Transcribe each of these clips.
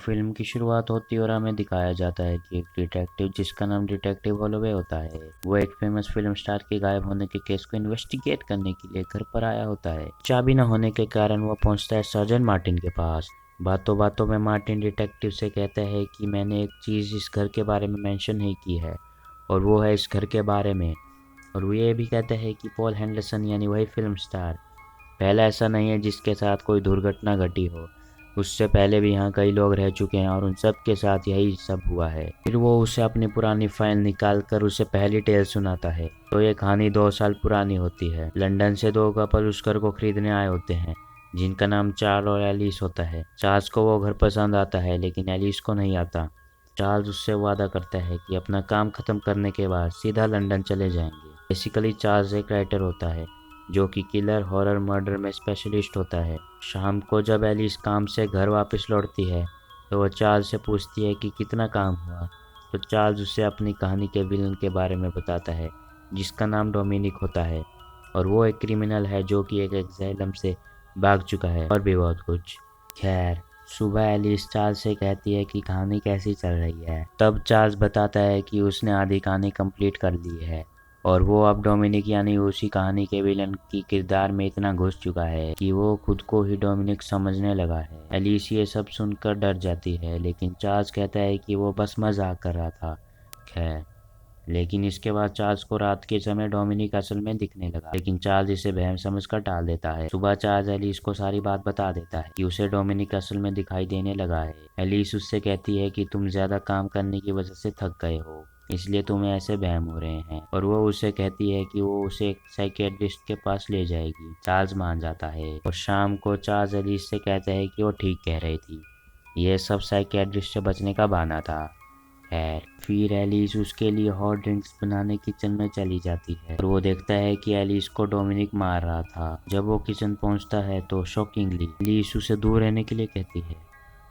Film की शुरुआत होती है और हमें दिखाया जाता है कि एक डिटेक्टिव जिसका नाम डिटेक्टिव होलोवे होता है, वो एक फेमस फिल्म स्टार के गायब होने के केस को इन्वेस्टिगेट करने के लिए घर पर आया होता है। चाबी न होने के कारण वो पहुंचता है सर्जन मार्टिन के पास। बातों बातों में मार्टिन डिटेक्टिव से कहता है कि मैंने एक चीज़ इस घर के बारे में मेंशन नहीं की है, और वो है इस घर के बारे में। और वो ये भी कहता है कि पॉल हैंडरसन यानी वही फिल्म स्टार पहला ऐसा नहीं है जिसके साथ कोई दुर्घटना घटी हो। उससे पहले भी यहाँ कई लोग रह चुके हैं और उन सब के साथ यही सब हुआ है। फिर वो उसे अपनी पुरानी फाइल निकाल कर उसे पहली टेल सुनाता है। तो ये कहानी 2 साल पुरानी होती है। लंदन से दो कपल उस घर को खरीदने आए होते हैं जिनका नाम चार्ल्स और एलिस होता है। चार्ल्स को वो घर पसंद आता है लेकिन एलिस को नहीं आता। चार्ल्स उससे वादा करता है कि अपना काम खत्म करने के बाद सीधा लंदन चले जाएंगे। बेसिकली चार्ल्स एक राइटर होता है जो कि किलर हॉरर मर्डर में स्पेशलिस्ट होता है। शाम को जब एलिस काम से घर वापस लौटती है तो वह चार्ल्स से पूछती है कि कितना काम हुआ। तो चार्ल्स उसे अपनी कहानी के विलन के बारे में बताता है जिसका नाम डोमिनिक होता है, और वो एक क्रिमिनल है जो कि एक एग्जाइलम से भाग चुका है, और भी बहुत कुछ। खैर, सुबह एलिस चार्ल्स से कहती है कि कहानी कैसी चल रही है। तब चार्ल्स बताता है कि उसने आधी कहानी कंप्लीट कर ली है और वो अब डोमिनिक यानी उसी कहानी के विलन की किरदार में इतना घुस चुका है कि वो खुद को ही डोमिनिक समझने लगा है। एलिस ये सब सुनकर डर जाती है लेकिन चार्ल्स कहता है कि वो बस मजाक कर रहा था। खैर, लेकिन इसके बाद चार्ल्स को रात के समय डोमिनिक असल में दिखने लगा, लेकिन चार्ल्स इसे वहम समझकर टाल देता है। सुबह चार्ल्स एलिस को सारी बात बता देता है कि उसे डोमिनिक असल में दिखाई देने लगा है। एलिस उससे कहती है कि तुम ज्यादा काम करने की वजह से थक गए हो, इसलिए तुम्हें ऐसे वहम हो रहे हैं, और वो उसे कहती है कि वो उसे एक साइकियाट्रिस्ट के पास ले जाएगी। चार्ल्स मान जाता है और शाम को चार्ल्स एलिस से कहता है कि वो ठीक कह रही थी, यह सब साइकियाट्रिस्ट से बचने का बहाना था। है। फिर एलिस उसके लिए हॉट ड्रिंक्स बनाने किचन में चली जाती है और वो देखता है कि एलिस को डोमिनिक मार रहा था। जब वो किचन पहुंचता है तो शॉकिंगली एलिस उसे दूर रहने के लिए कहती है,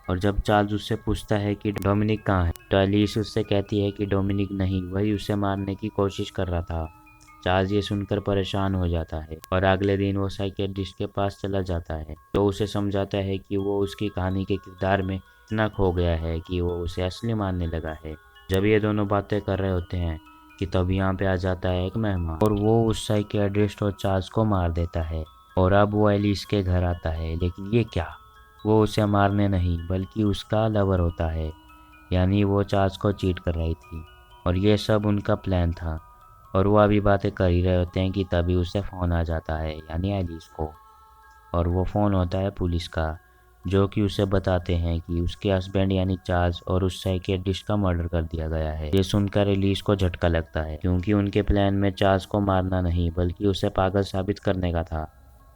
और जब चार्ल्स उससे पूछता है कि डोमिनिक कहाँ है तो एलिस उससे कहती है कि डोमिनिक नहीं, वही उसे मारने की कोशिश कर रहा था। चार्ल्स ये सुनकर परेशान हो जाता है और अगले दिन वो साइकियाट्रिस्ट के पास चला जाता है, तो उसे समझाता है कि वो उसकी कहानी के किरदार में इतना खो गया है कि वो उसे असली मानने लगा है। जब ये दोनों बातें कर रहे होते हैं कि तब यहाँ पे आ जाता है एक मेहमान और वो उस साइकियाट्रिस्ट और चार्ल्स को मार देता है। और अब वो एलिस के घर आता है, लेकिन ये क्या, वो उसे मारने नहीं बल्कि उसका लवर होता है, यानी वो चार्ल्स को चीट कर रही थी, और ये सब उनका प्लान था। और वो अभी बातें कर ही रहे होते हैं कि तभी उसे फ़ोन आ जाता है यानी एलिस को, और वो फ़ोन होता है पुलिस का, जो कि उसे बताते हैं कि उसके हस्बैंड यानी चार्ल्स और उस साइकियाट्रिस्ट का मर्डर कर दिया गया है। ये सुनकर एलिस को झटका लगता है क्योंकि उनके प्लान में चार्ल्स को मारना नहीं बल्कि उसे पागल साबित करने का था।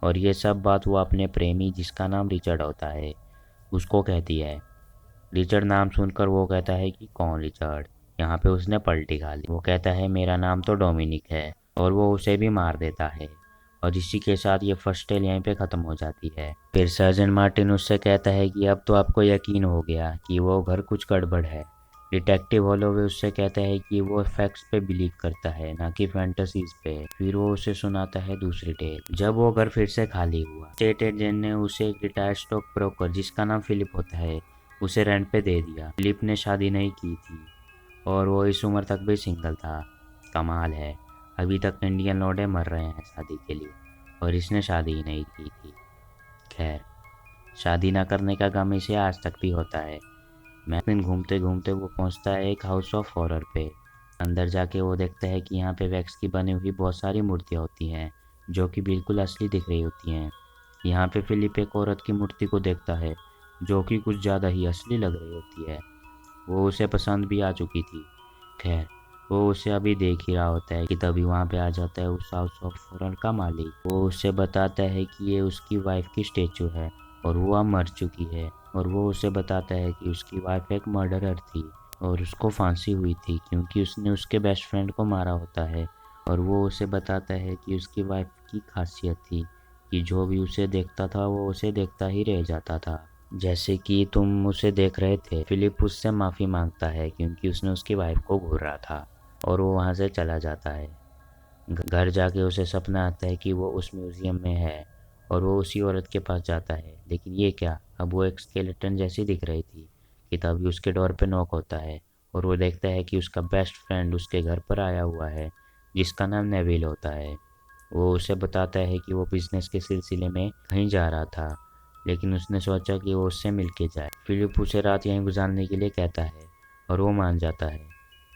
और ये सब बात वो अपने प्रेमी जिसका नाम रिचर्ड होता है उसको कहती है। रिचर्ड नाम सुनकर वो कहता है कि कौन रिचर्ड, यहाँ पे उसने पलटी खा ली। वो कहता है मेरा नाम तो डोमिनिक है, और वो उसे भी मार देता है। और इसी के साथ ये फर्स्ट टेल यहीं पे ख़त्म हो जाती है। फिर सर्जन मार्टिन उससे कहता है कि अब तो आपको यकीन हो गया कि वो घर कुछ गड़बड़ है। डिटेक्टिव हॉलोवे उससे कहता है कि वो फैक्ट्स पे बिलीव करता है ना कि फैंटेसीज पे। फिर वो उसे सुनाता है दूसरी टेल। जब वो घर फिर से खाली हुआ, स्टेट एजेंट ने उसे एक रिटायर्ड स्टॉक ब्रोकर जिसका नाम फिलिप होता है उसे रेंट पे दे दिया। फिलिप ने शादी नहीं की थी और वो इस उम्र तक भी सिंगल था। कमाल है, अभी तक इंडियन लौंडे मर रहे हैं शादी के लिए और इसने शादी ही नहीं की थी। खैर, शादी ना करने का गम इसे आज तक भी होता है। मैं दिन घूमते घूमते वो पहुंचता है एक हाउस ऑफ हॉरर पे। अंदर जाके वो देखता है कि यहाँ पे वैक्स की बनी हुई बहुत सारी मूर्तियाँ होती हैं जो कि बिल्कुल असली दिख रही होती हैं। यहाँ पे फिलिप एक औरत की मूर्ति को देखता है जो कि कुछ ज़्यादा ही असली लग रही होती है। वो उसे पसंद भी आ चुकी थी। खैर, वो उसे अभी देख ही रहा होता है कि तभी वहाँ पे आ जाता है उस हाउस ऑफ हॉरर का मालिक। वो उसे बताता है कि ये उसकी वाइफ की स्टेचू है और वो अब मर चुकी है। और वो उसे बताता है कि उसकी वाइफ एक मर्डरर थी और उसको फांसी हुई थी क्योंकि उसने उसके बेस्ट फ्रेंड को मारा होता है। और वो उसे बताता है कि उसकी वाइफ की खासियत थी कि जो भी उसे देखता था वो उसे देखता ही रह जाता था, जैसे कि तुम उसे देख रहे थे। फिलिप उससे माफ़ी मांगता है क्योंकि उसने उसकी वाइफ को घूरा था, और वो वहाँ से चला जाता है। घर जाके उसे सपना आता है कि वो उस म्यूज़ियम में है और वो उसी औरत के पास जाता है, लेकिन ये क्या, अब वो एक स्केलेटन जैसी दिख रही थी कि तभी उसके डोर पे नॉक होता है और वो देखता है कि उसका बेस्ट फ्रेंड उसके घर पर आया हुआ है, जिसका नाम नेविल होता है। वो उसे बताता है कि वो बिजनेस के सिलसिले में कहीं जा रहा था, लेकिन उसने सोचा कि वो उससे मिल के जाए। फिलिप उसे रात यहीं गुजारने के लिए कहता है और वो मान जाता है।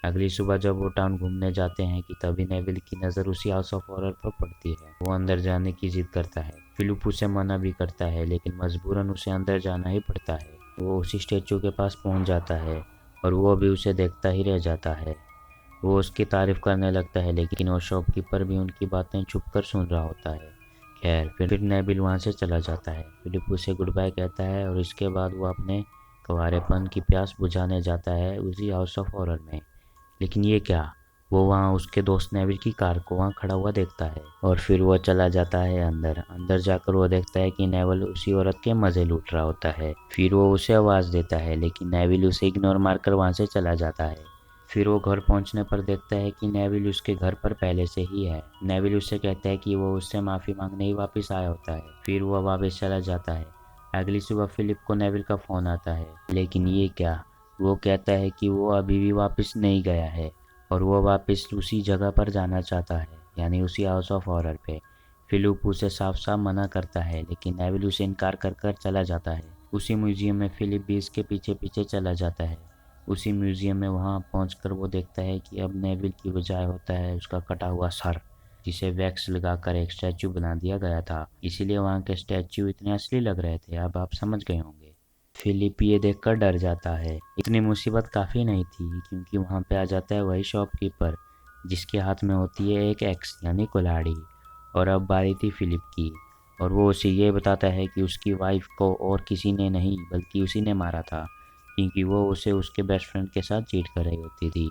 अगली सुबह जब वो टाउन घूमने जाते हैं कि तभी नेविल की नज़र उसी हाउस ऑफ हॉरर पर पड़ती है। वो अंदर जाने की जिद करता है। फिलिप उसे मना भी करता है, लेकिन मजबूरन उसे अंदर जाना ही पड़ता है। वो उसी स्टेचू के पास पहुंच जाता है और वो भी उसे देखता ही रह जाता है। वो उसकी तारीफ करने लगता है, लेकिन वो शॉपकीपर भी उनकी बातें छुप कर सुन रहा होता है। खैर फिर नेबिल वहाँ से चला जाता है। फिलिप उसे गुड बाय कहता है और इसके बाद वो अपने कुंवारेपन की प्यास बुझाने जाता है उसी हाउस ऑफ हॉरर में। लेकिन ये क्या, वो वहाँ उसके दोस्त नेविल की कार को वहाँ खड़ा हुआ देखता है और फिर वो चला जाता है अंदर। अंदर जाकर वो देखता है कि नेविल उसी औरत के मज़े लूट रहा होता है। फिर वो उसे आवाज़ देता है, लेकिन नेविल उसे इग्नोर मारकर वहाँ से चला जाता है। फिर वो घर पहुंचने पर देखता है कि नेविल उसके घर पर पहले से ही है। नेविल उससे कहता है कि वो उससे माफ़ी मांगने ही वापस आया होता है। फिर वो वापस चला जाता है। अगली सुबह फिलिप को नेविल का फ़ोन आता है, लेकिन ये क्या, वो कहता है कि वो अभी भी वापस नहीं गया है और वो वापस उसी जगह पर जाना चाहता है, यानी उसी हाउस ऑफ हॉरर पे। फिलिप उसे साफ साफ मना करता है, लेकिन नेविल उसे इनकार कर कर चला जाता है। उसी म्यूजियम में फिलिप भी इसके पीछे पीछे चला जाता है। उसी म्यूजियम में वहाँ पहुंचकर वो देखता है कि अब नेविल की बजाय होता है उसका कटा हुआ सर, जिसे वैक्स लगाकर एक स्टैचू बना दिया गया था। इसीलिए वहाँ के स्टैचू इतने असली लग रहे थे। अब आप समझ गए होंगे। फिलिप ये देखकर डर जाता है। इतनी मुसीबत काफ़ी नहीं थी, क्योंकि वहाँ पे आ जाता है वही शॉपकीपर जिसके हाथ में होती है एक एक्स यानी कुल्हाड़ी। और अब बारी थी फिलिप की, और वो उसे ये बताता है कि उसकी वाइफ को और किसी ने नहीं बल्कि उसी ने मारा था, क्योंकि वो उसे उसके बेस्ट फ्रेंड के साथ चीट कर रही होती थी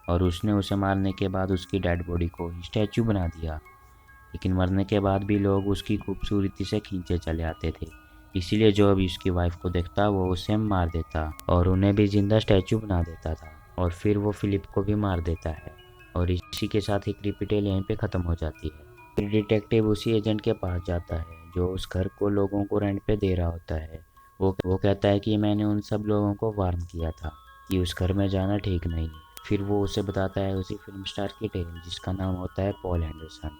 और उसने उसे मारने के बाद उसकी डेड बॉडी को स्टैचू बना दिया। लेकिन मरने के बाद भी लोग उसकी खूबसूरती से खींचे चले आते थे, इसीलिए जो भी उसकी वाइफ को देखता वो उसे मार देता और उन्हें भी जिंदा स्टैचू बना देता था। और फिर वो फिलिप को भी मार देता है और इसी के साथ ही क्रीपी टेल यहीं पे ख़त्म हो जाती है। फिर डिटेक्टिव उसी एजेंट के पास जाता है जो उस घर को लोगों को रेंट पे दे रहा होता है। वो कहता है कि मैंने उन सब लोगों को वार्न किया था कि उस घर में जाना ठीक नहीं। फिर वो उसे बताता है उसी फिल्म स्टार की टेल जिसका नाम होता है पॉल एंडरसन।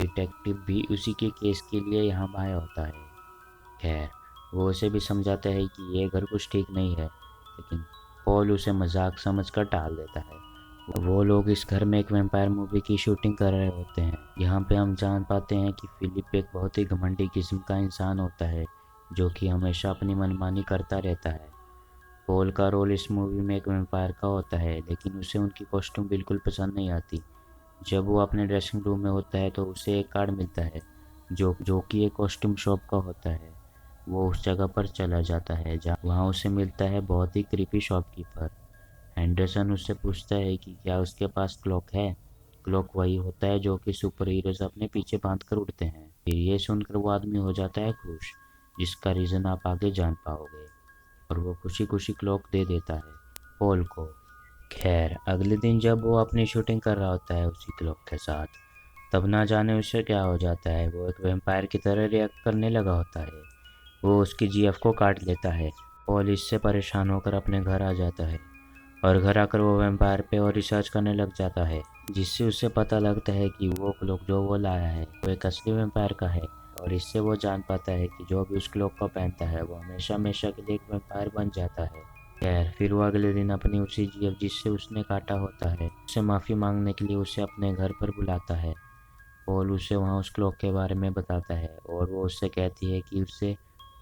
डिटेक्टिव भी उसी के केस के लिए यहाँ आया होता है। खैर वो उसे भी समझाता है कि ये घर कुछ ठीक नहीं है, लेकिन पॉल उसे मजाक समझकर टाल देता है। वो लोग इस घर में एक वैम्पायर मूवी की शूटिंग कर रहे होते हैं। यहाँ पे हम जान पाते हैं कि फिलिप एक बहुत ही घमंडी किस्म का इंसान होता है जो कि हमेशा अपनी मनमानी करता रहता है। पॉल का रोल इस मूवी में एक वैम्पायर का होता है, लेकिन उसे उनकी कॉस्ट्यूम बिल्कुल पसंद नहीं आती। जब वो अपने ड्रेसिंग रूम में होता है तो उसे एक कार्ड मिलता है जो कि एक कॉस्ट्यूम शॉप का होता है। वो उस जगह पर चला जाता है जहाँ वहाँ उसे मिलता है बहुत ही क्रीपी शॉपकीपर। एंडरसन उससे पूछता है कि क्या उसके पास क्लॉक है। क्लॉक वही होता है जो कि सुपर हीरोज अपने पीछे बांध कर उड़ते हैं। फिर ये सुनकर वो आदमी हो जाता है खुश, जिसका रीज़न आप आगे जान पाओगे, और वो खुशी खुशी क्लॉक दे देता है पॉल को। खैर अगले दिन जब वो अपनी शूटिंग कर रहा होता है उसी क्लॉक के साथ, तब ना जाने उससे क्या हो जाता है, वो एक वैम्पायर की तरह रिएक्ट करने लगा होता है। वो उसकी जीएफ को काट लेता है। पॉल इससे परेशान होकर अपने घर आ जाता है और घर आकर वो वैम्पायर पे और रिसर्च करने लग जाता है, जिससे उसे पता लगता है कि वो क्लॉक जो वो लाया है वो एक असली वैम्पायर का है। और इससे वो जान पाता है कि जो भी उस क्लॉक को पहनता है वो हमेशा हमेशा के लिए एक वैम्पायर बन जाता है। खैर फिर वो अगले दिन अपनी उसी जीएफ जिससे उसने काटा होता है उससे माफ़ी मांगने के लिए उसे अपने घर पर बुलाता है। पॉल उसे वहाँ उस क्लॉक के बारे में बताता है और वो उससे कहती है कि उसे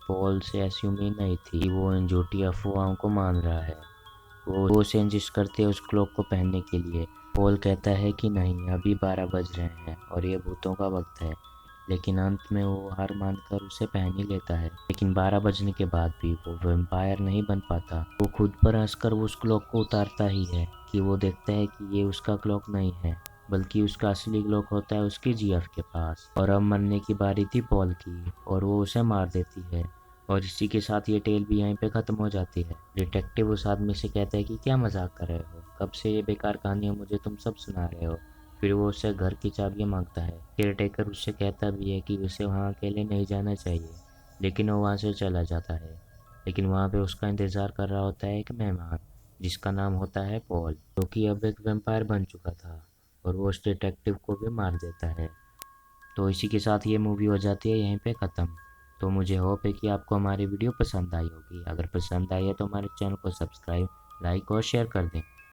पॉल से ऐसी उम्मीद नहीं थी कि वो इन झूठी अफवाहों को मान रहा है। वो उसे इंसिस्ट करते हैं उस क्लॉक को पहनने के लिए। पॉल कहता है कि नहीं, अभी 12 बज रहे हैं और ये भूतों का वक्त है। लेकिन अंत में वो हार मानकर उसे पहन ही लेता है। लेकिन 12 बजने के बाद भी वो वैम्पायर नहीं बन पाता। वो खुद पर हंसकर उस क्लॉक को उतारता ही है कि वो देखता है कि ये उसका क्लॉक नहीं है, बल्कि उसका असली क्लॉक होता है उसकी जीएफ के पास। और अब मरने की बारी थी पॉल की और वो उसे मार देती है। और इसी के साथ ये टेल भी यहीं पे ख़त्म हो जाती है। डिटेक्टिव उस आदमी से कहता है कि क्या मजाक कर रहे हो, कब से ये बेकार कहानियाँ मुझे तुम सब सुना रहे हो। फिर वो उससे घर की चाबियाँ मांगता है। केयरटेकर उससे कहता भी है कि उसे वहाँ अकेले नहीं जाना चाहिए, लेकिन वो वहाँ से चला जाता है। लेकिन वहाँ पे उसका इंतज़ार कर रहा होता है एक मेहमान, जिसका नाम होता है पॉल, जो कि अब एक वेम्पायर बन चुका था और वो उस डिटेक्टिव को भी मार देता है। तो इसी के साथ ये मूवी हो जाती है यहीं पे ख़त्म। तो मुझे होप है कि आपको हमारी वीडियो पसंद आई होगी। अगर पसंद आई है तो हमारे चैनल को सब्सक्राइब, लाइक और शेयर कर दें।